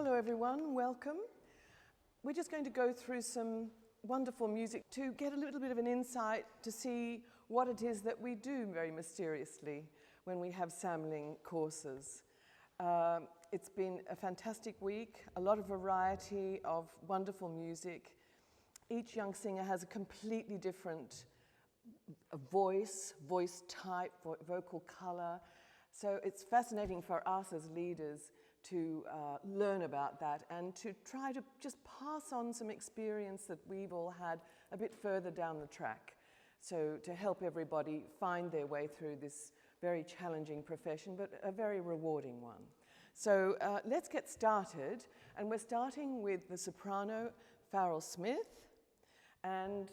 Hello everyone, welcome. We're just going to go through some wonderful music to get a little bit of an insight to see what it is that we do very mysteriously when we have Samling courses. It's been a fantastic week, a lot of variety of wonderful music. Each young singer has a completely different voice type, vocal color. So it's fascinating for us as leaders to learn about that and to try to just pass on some experience that we've all had a bit further down the track. So to help everybody find their way through this very challenging profession, but a very rewarding one. So let's get started, and we're starting with the soprano Faryl Smith and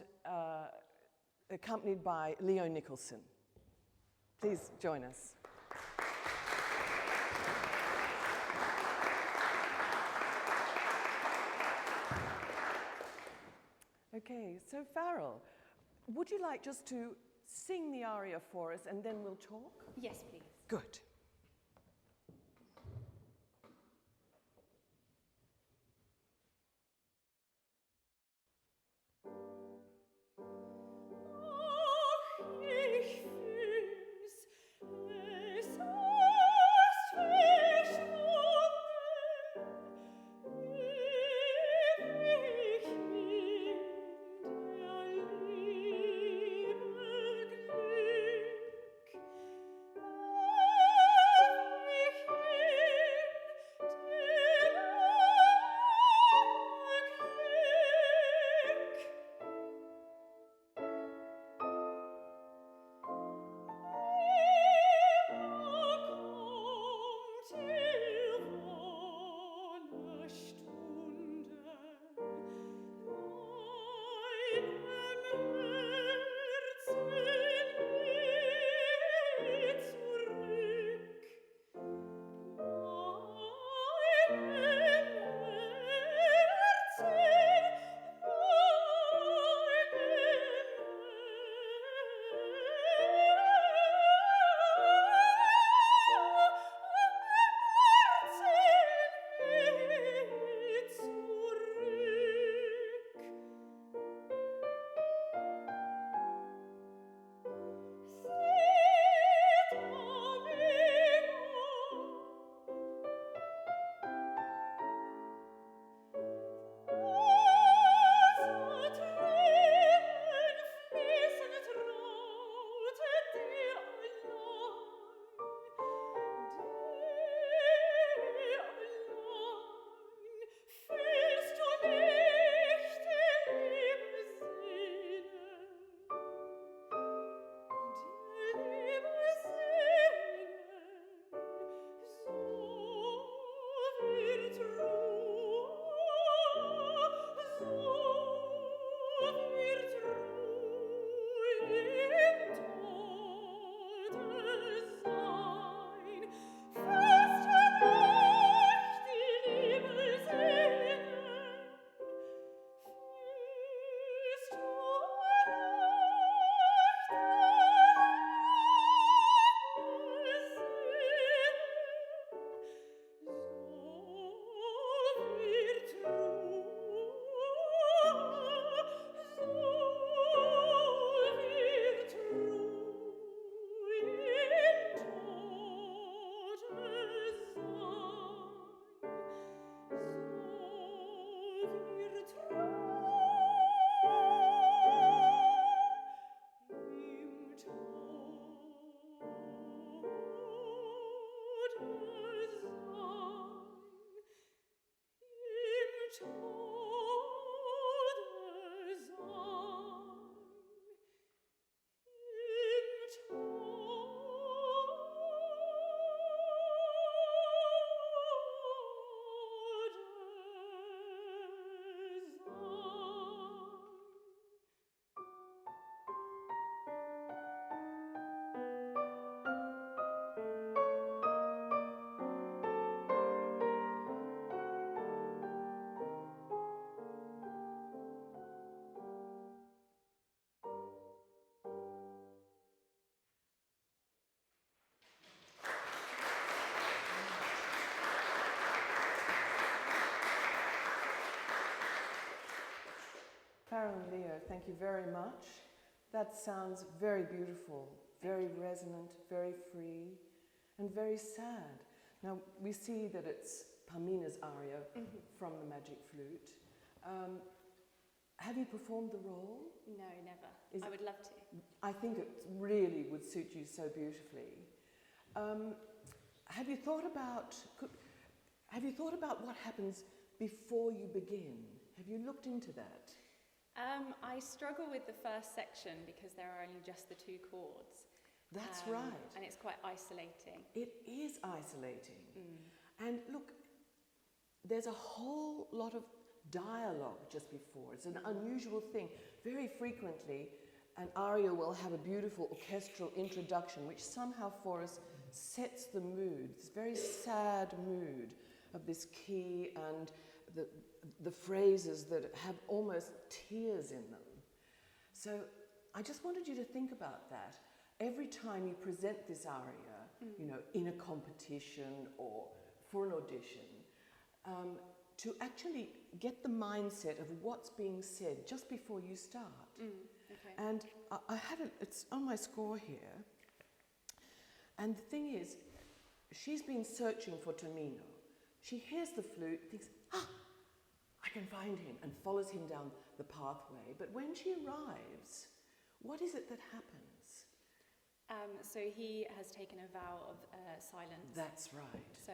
accompanied by Leo Nicholson. Please join us. Okay, so Faryl, would you like just to sing the aria for us and then we'll talk? Yes, please. Good. Glück. Faryl and Leo, thank you very much. That sounds very beautiful, very resonant, very free, and very sad. Now, we see that it's Pamina's aria from the Magic Flute. Have you performed the role? No, never. I would love to. I think it really would suit you so beautifully. Have you thought about what happens before you begin? Have you looked into that? I struggle with the first section because there are only just the 2 chords. That's right. And it's quite isolating. It is isolating. And look, there's a whole lot of dialogue just before. It's an unusual thing. Very frequently, an aria will have a beautiful orchestral introduction which somehow for us sets the mood, this very sad mood of this key and the phrases that have almost tears in them. So I just wanted you to think about that. Every time you present this aria, you know, in a competition or for an audition, to actually get the mindset of what's being said just before you start. Okay. And I had it's on my score here. And the thing is, she's been searching for Tamino. She hears the flute, thinks, I can find him, and follows him down the pathway. But when she arrives, what is it that happens? So he has taken a vow of silence. That's right. So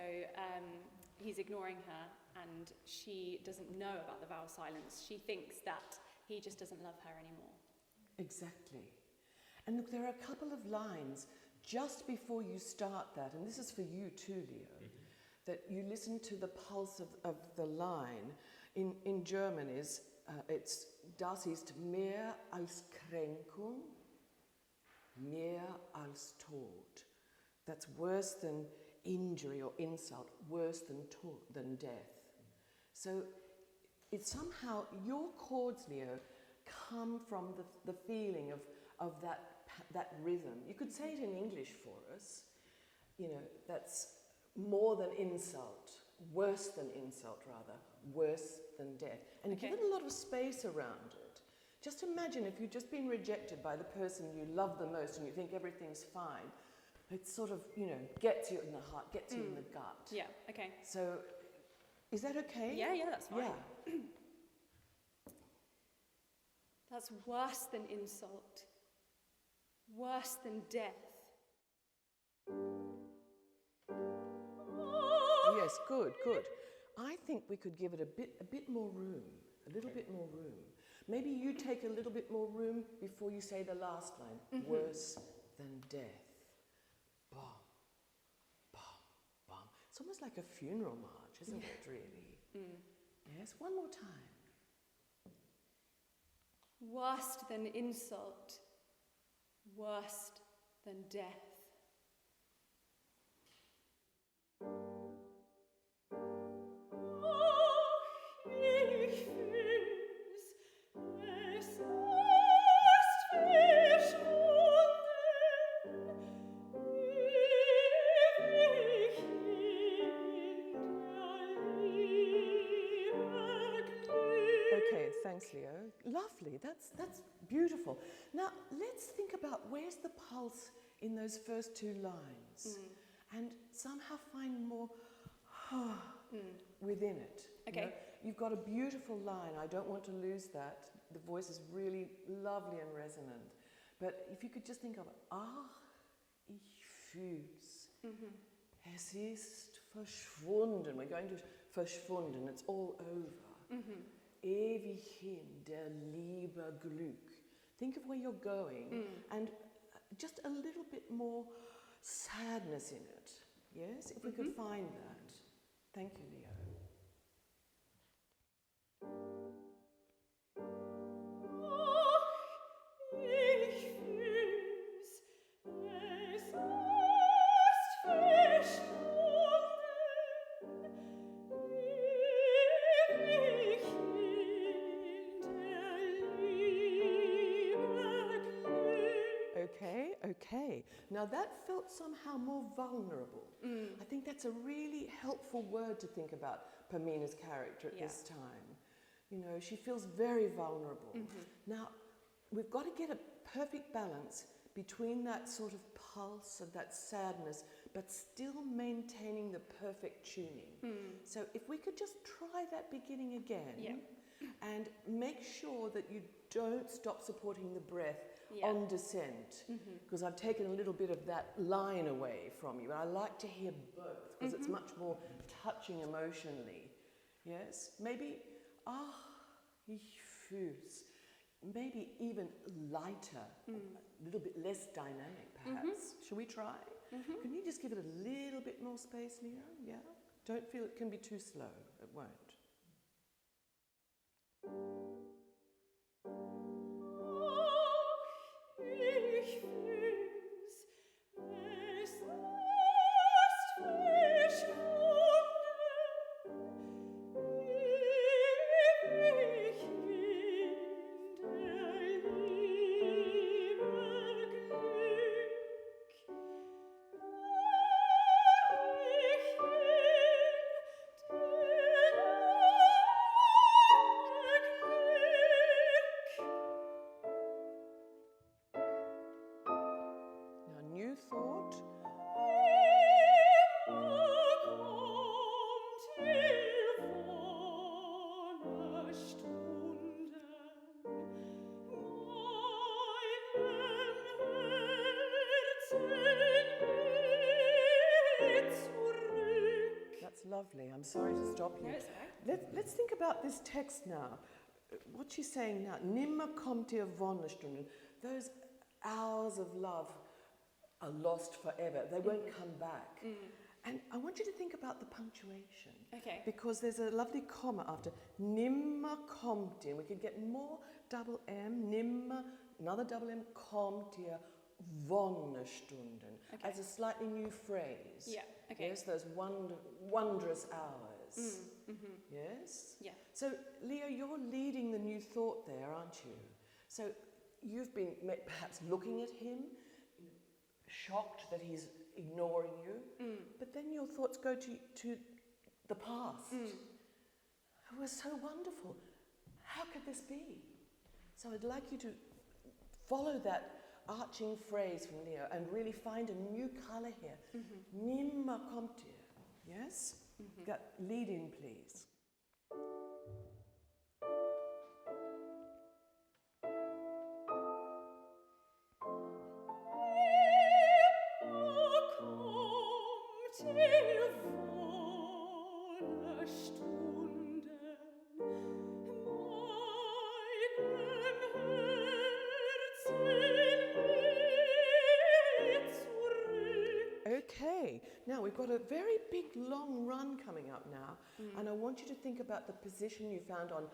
he's ignoring her, and she doesn't know about the vow of silence. She thinks that he just doesn't love her anymore. Exactly. And look, there are a couple of lines just before you start that, and this is for you too, Leo, that you listen to the pulse of the line. In German it's Das ist mehr als Kränkung, mehr als Tod. That's worse than injury or insult, worse than death. So it's somehow, your chords, Leo, come from the feeling of that rhythm. You could say it in English for us, you know, that's more than insult, worse than insult rather, worse than death. And give it a lot of space around it. Just imagine if you've just been rejected by the person you love the most and you think everything's fine. It sort of, you know, gets you in the heart, gets you in the gut. Yeah, okay. So, is that okay? Yeah, that's fine. Yeah. That's worse than insult, worse than death. Yes, good, good. I think we could give it a bit more room, a little bit more room. Maybe you take a little bit more room before you say the last line, worse than death. Bum, bum, bum. It's almost like a funeral march, isn't it, really? Yes, one more time. Worse than insult, worse than death. Thanks, Leo. Lovely. That's beautiful. Now, let's think about where's the pulse in those first 2 lines and somehow find more within it. Okay. You know, you've got a beautiful line. I don't want to lose that. The voice is really lovely and resonant. But if you could just think of, ich fühl's. Es ist verschwunden. We're going to verschwunden. It's all over. Ewig hin, der Liebe Glück. Think of where you're going and just a little bit more sadness in it. Yes, if we could find that. Thank you, Leo. Okay, now that felt somehow more vulnerable. I think that's a really helpful word to think about Pamina's character at this time. You know, she feels very vulnerable. Now, we've got to get a perfect balance between that sort of pulse of that sadness, but still maintaining the perfect tuning. So if we could just try that beginning again, and make sure that you don't stop supporting the breath on descent, because I've taken a little bit of that line away from you. And I like to hear both, because it's much more touching emotionally. Yes? Maybe, ich fühl's. Maybe even lighter, a little bit less dynamic, perhaps. Shall we try? Can you just give it a little bit more space, Leo? Yeah? Don't feel it can be too slow. It won't. Lovely. I'm sorry to stop you. No, let's think about this text now. What she's saying now, nimmer kommt ihr Wonnestunden. Those hours of love are lost forever. They won't come back. And I want you to think about the punctuation. Okay. Because there's a lovely comma after nimmer kommt ihr. We could get more double M, nimmer, another double M, kommt ihr Wonnestunden, as a slightly new phrase. Yeah, okay. Yes, those wondrous hours. Yes? Yeah. So, Leo, you're leading the new thought there, aren't you? So, you've been perhaps looking at him, shocked that he's ignoring you, but then your thoughts go to the past. It was so wonderful. How could this be? So I'd like you to follow that arching phrase from Leo and really find a new colour here. Nimmer kommt ihr. Yes? That lead in, please. Okay, now we've got a very big long run coming up now, and I want you to think about the position you found on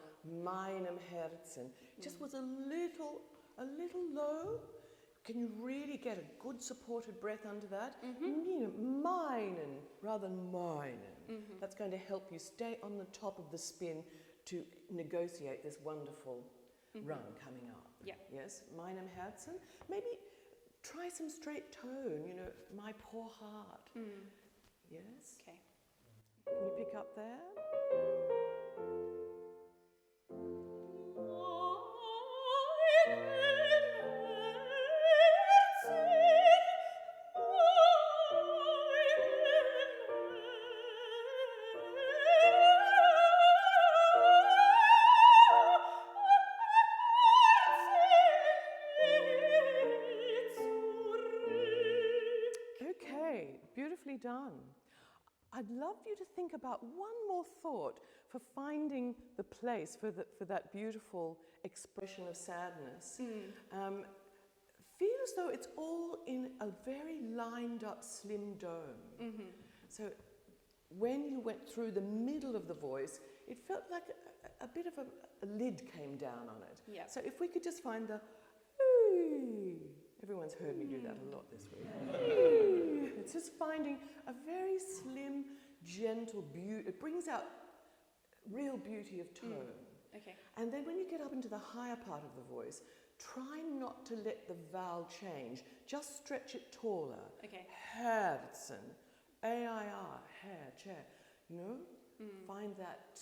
meinem Herzen. It just was a little low. Can you really get a good supported breath under that? You know, meinen rather than meinen. That's going to help you stay on the top of the spin to negotiate this wonderful run coming up. Yeah. Yes, meinem Herzen. Maybe try some straight tone, you know, my poor heart. Yes? Okay. Can you pick up there? Done. I'd love you to think about one more thought for finding the place for that beautiful expression of sadness. Feel as though it's all in a very lined up slim dome. So when you went through the middle of the voice, it felt like a bit of a lid came down on it. Yeah. So if we could just find the everyone's heard me do that a lot this week. It's just finding a very slim, gentle beauty. It brings out real beauty of tone. Okay. And then when you get up into the higher part of the voice, try not to let the vowel change. Just stretch it taller. Okay. Herzen. A-I-R. Hair, chair. You know? Find that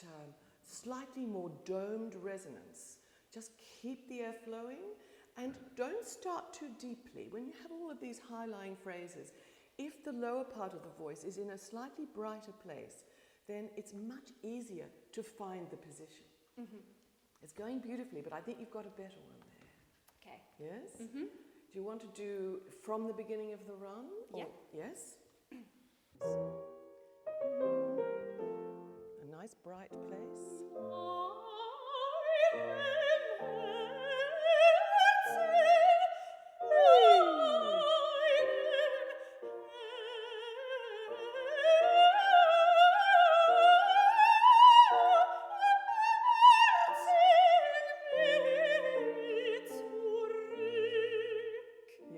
slightly more domed resonance. Just keep the air flowing and don't start too deeply. When you have all of these high-lying phrases, if the lower part of the voice is in a slightly brighter place, then it's much easier to find the position. It's going beautifully, but I think you've got a better one there. Okay. Yes? Do you want to do from the beginning of the run? Yeah. Yes? A nice bright place.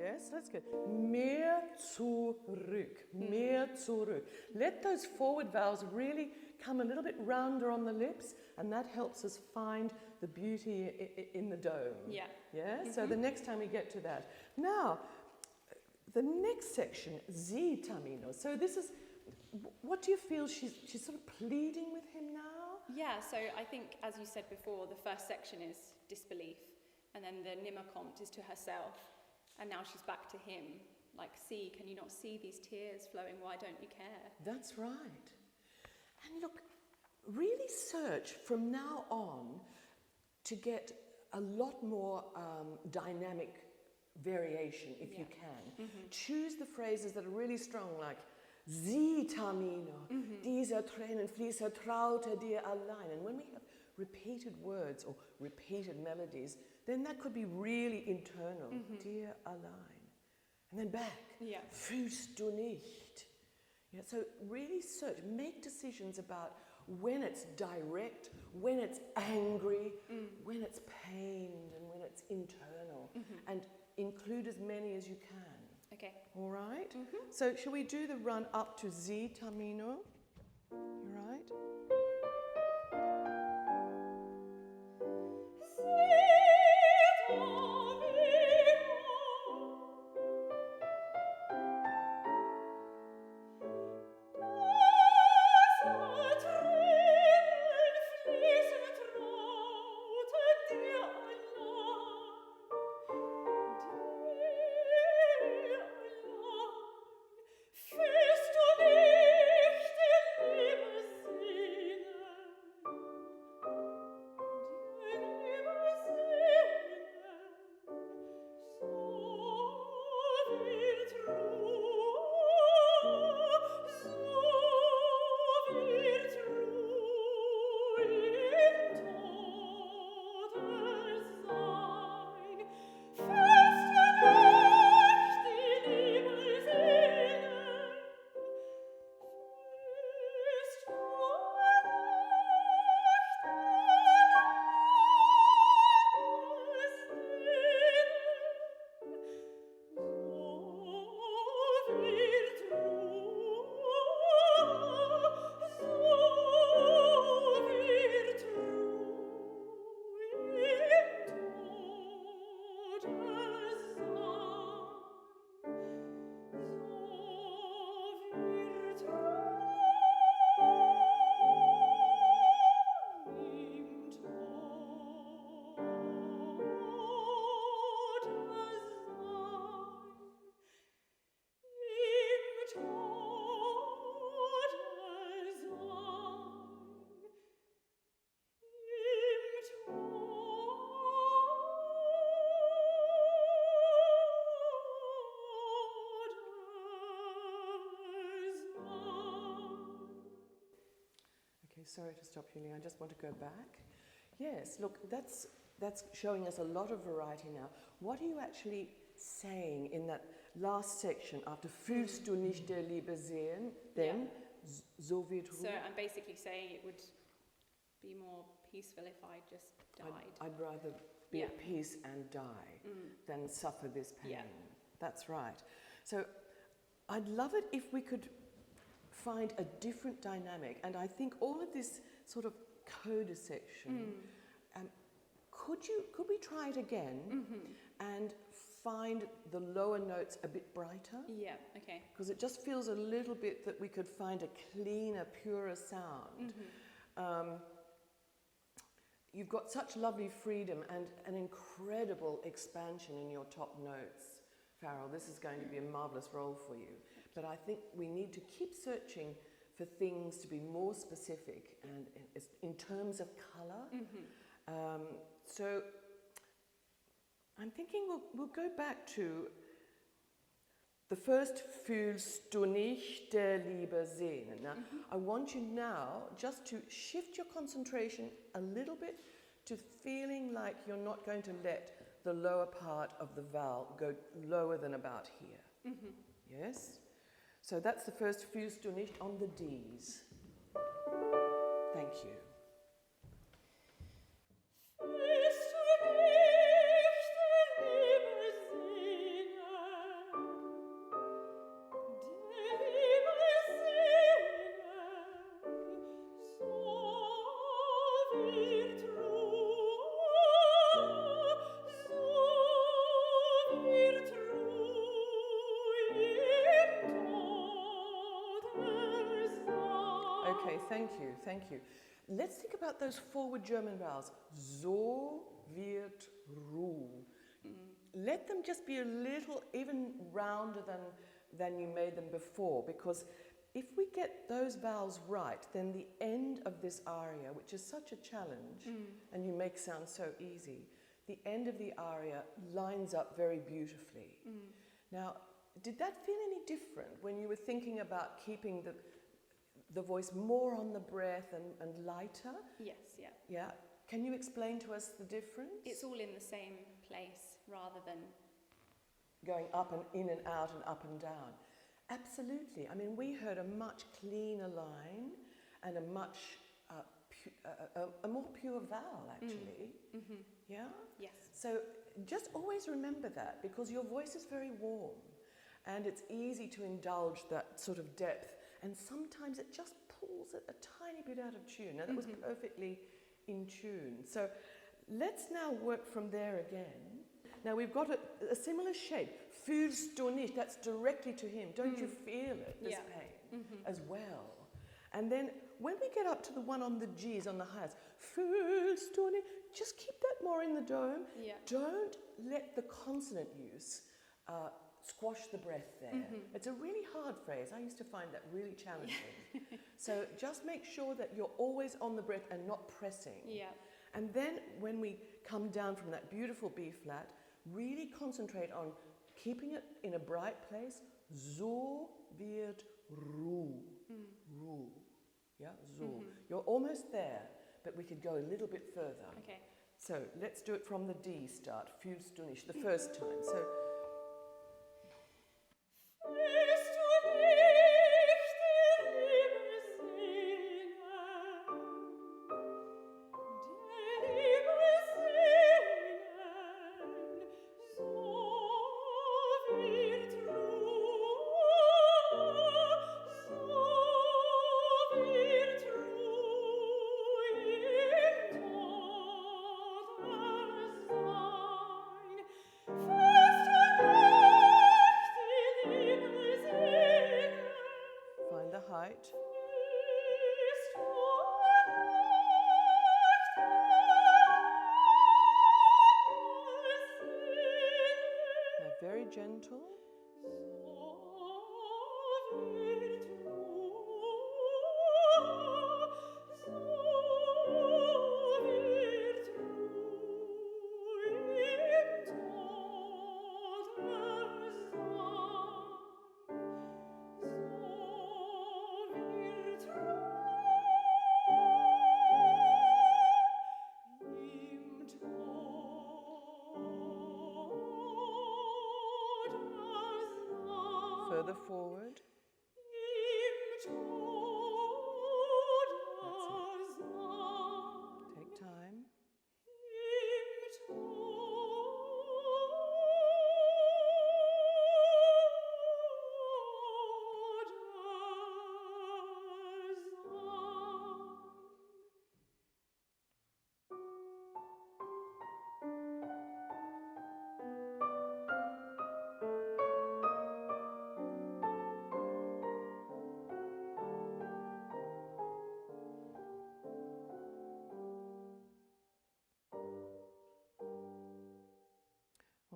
Yes, that's good. Mehr zurück, mehr zurück. Let those forward vowels really come a little bit rounder on the lips, and that helps us find the beauty in the dome. Yeah. Yeah? So the next time we get to that. Now, the next section, Sie Tamino. So this is, what do you feel she's sort of pleading with him now? Yeah, so I think, as you said before, the first section is disbelief, and then the Nimmerkommt is to herself, and now she's back to him. Like, see, can you not see these tears flowing? Why don't you care? That's right. And look, really search from now on to get a lot more dynamic variation if you can. Choose the phrases that are really strong, like Sie Tamino, dieser Tränen fließe traute dir allein. And when we have repeated words or repeated melodies, then that could be really internal, dir allein. And then back, fühlst du nicht. Yeah, so really search, make decisions about when it's direct, when it's angry, when it's pained, and when it's internal. And include as many as you can. Okay. All right? So shall we do the run up to Sie Tamino? You right? Sorry to stop you, Lee. I just want to go back. Yes, look, that's showing us a lot of variety now. What are you actually saying in that last section after fühlst du nicht der Liebe sehen? Then, so wird Ruhe. So I'm basically saying it would be more peaceful if I just died. I'd rather be at peace and die than suffer this pain. Yeah. That's right. So I'd love it if we could find a different dynamic, and I think all of this sort of coda section, could we try it again and find the lower notes a bit brighter? Yeah, okay. Because it just feels a little bit that we could find a cleaner, purer sound. you've got such lovely freedom and an incredible expansion in your top notes, Faryl. This is going to be a marvellous role for you. But I think we need to keep searching for things to be more specific and in terms of colour. So I'm thinking we'll go back to the first Fühlst du nicht der Liebe sehen. Now, I want you now just to shift your concentration a little bit to feeling like you're not going to let the lower part of the vowel go lower than about here. Yes? So that's the first Fühlst du nicht on the Ds. Thank you. Okay, thank you. Let's think about those forward German vowels. So, wird, ru. Let them just be a little even rounder than you made them before, because if we get those vowels right, then the end of this aria, which is such a challenge, and you make sound so easy, the end of the aria lines up very beautifully. Now, did that feel any different when you were thinking about keeping the voice more on the breath and lighter? Yes, yeah. Yeah. Can you explain to us the difference? It's all in the same place rather than going up and in and out and up and down. Absolutely. I mean, we heard a much cleaner line and a much a more pure vowel, actually. Yeah? Yes. So just always remember that, because your voice is very warm and it's easy to indulge that sort of depth, and sometimes it just pulls it a tiny bit out of tune. Now, that was perfectly in tune. So let's now work from there again. Now we've got a similar shape. Fühlst du nicht? That's directly to him. Don't you feel it, this pain, as well? And then when we get up to the one on the G's, on the highest, fühlst du nicht? Just keep that more in the dome. Yeah. Don't let the consonant use squash the breath there. It's a really hard phrase. I used to find that really challenging. So just make sure that you're always on the breath and not pressing. Yeah. And then when we come down from that beautiful B flat, really concentrate on keeping it in a bright place. So wird ru. Ru. Yeah, so. You're almost there, but we could go a little bit further. Okay. So let's do it from the D start. Fühlst du nicht, the first time. So. Very gentle. Further forward. That's it. Take time.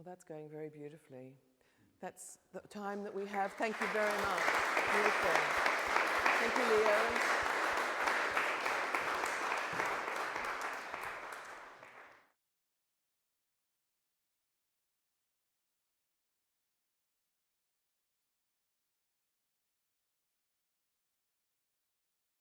Well, that's going very beautifully. That's the time that we have. Thank you very much.